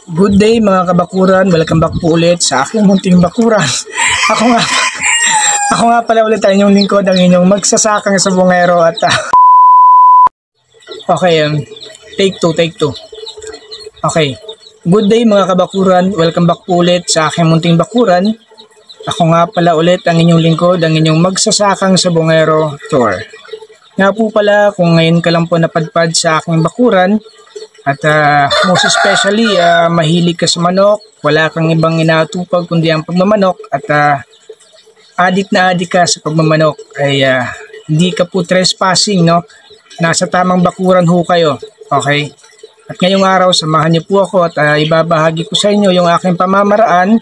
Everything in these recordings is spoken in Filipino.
Good day mga kabakuran, welcome back po ulit sa aking munting bakuran. Ako nga pala ulit ang inyong lingkod, ang inyong magsasakang sa bungero at okay, take two. Okay, good day mga kabakuran, welcome back po ulit sa aking munting bakuran. Ako nga pala ulit ang inyong lingkod, ang inyong magsasakang sa bungero tour. Nga po pala, kung ngayon ka lang po napadpad sa aking bakuran, at most especially, mahilig ka sa manok, wala kang ibang inaatupag kundi ang pagmamanok, at adik na adik ka sa pagmamanok, ay hindi ka po trespassing, no? Nasa tamang bakuran ho kayo, okay? At ngayong araw, samahan niyo po ako at ibabahagi ko sa inyo yung aking pamamaraan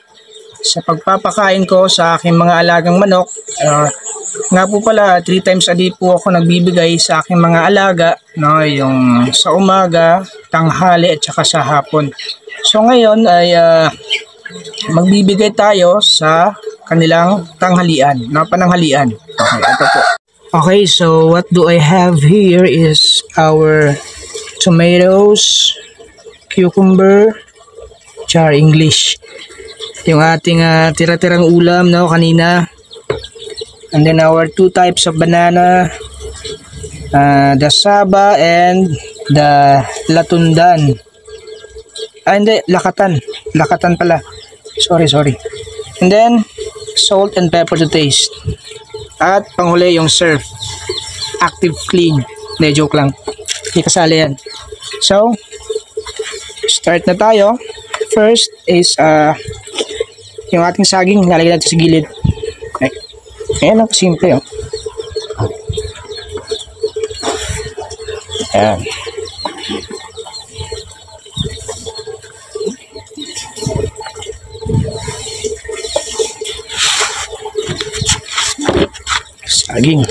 sa pagpapakain ko sa aking mga alagang manok. Nga po pala, 3 times a day po ako nagbibigay sa aking mga alaga, no? Yung sa umaga, tanghali at saka sa hapon. So ngayon ay magbibigay tayo sa kanilang tanghalian, no? Pananghalian. Okay, ito po. Okay, so what do I have here is our tomatoes, cucumber, char English. Yung ating tira-tirang ulam, no, kanina. And then our 2 types of banana, the saba and the latundan. Hindi, lakatan pala. Sorry. And then salt and pepper to taste. At panghuli yung surf, active clean. Hindi, joke lang, hindi kasali yan. So start na tayo. First is yung ating saging, lalagay natin sa gilid. Okay. Ayan ang simple, oh. Ayan. Saging.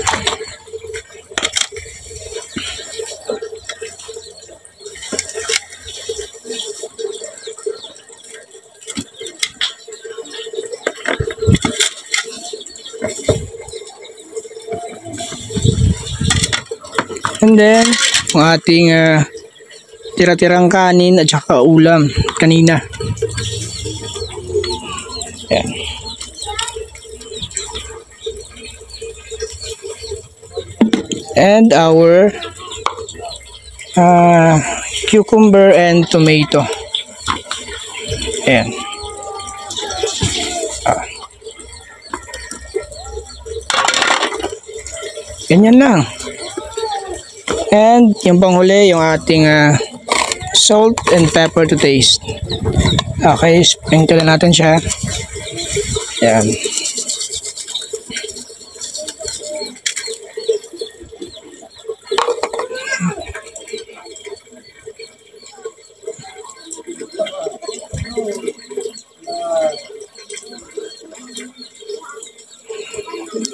And then, ang ating tira-tirang kanin at saka ulam kanina. Ayan. And our cucumber and tomato. Ayan. Ganyan lang. And yung panghuli, yung ating salt and pepper to taste. Okay, sprinkle natin siya. Ayan.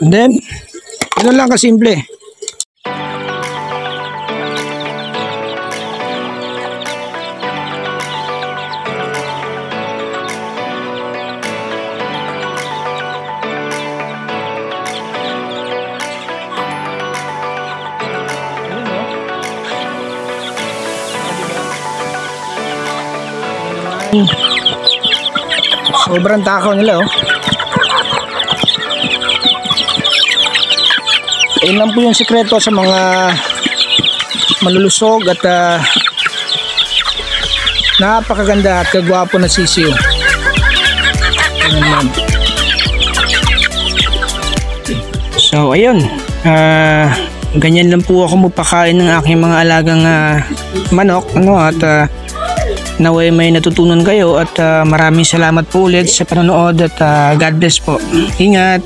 And then, ito lang kasimple. Sobrang takaw nila, oh. Ayun lang po yung sikreto sa mga malulusog at napakaganda at kagwapo na sisiyo. So ayun, ganyan lang po ako magpakain ng aking mga alagang manok, ano, at naway may natutunan kayo at maraming salamat po ulit sa panonood at God bless po. Ingat!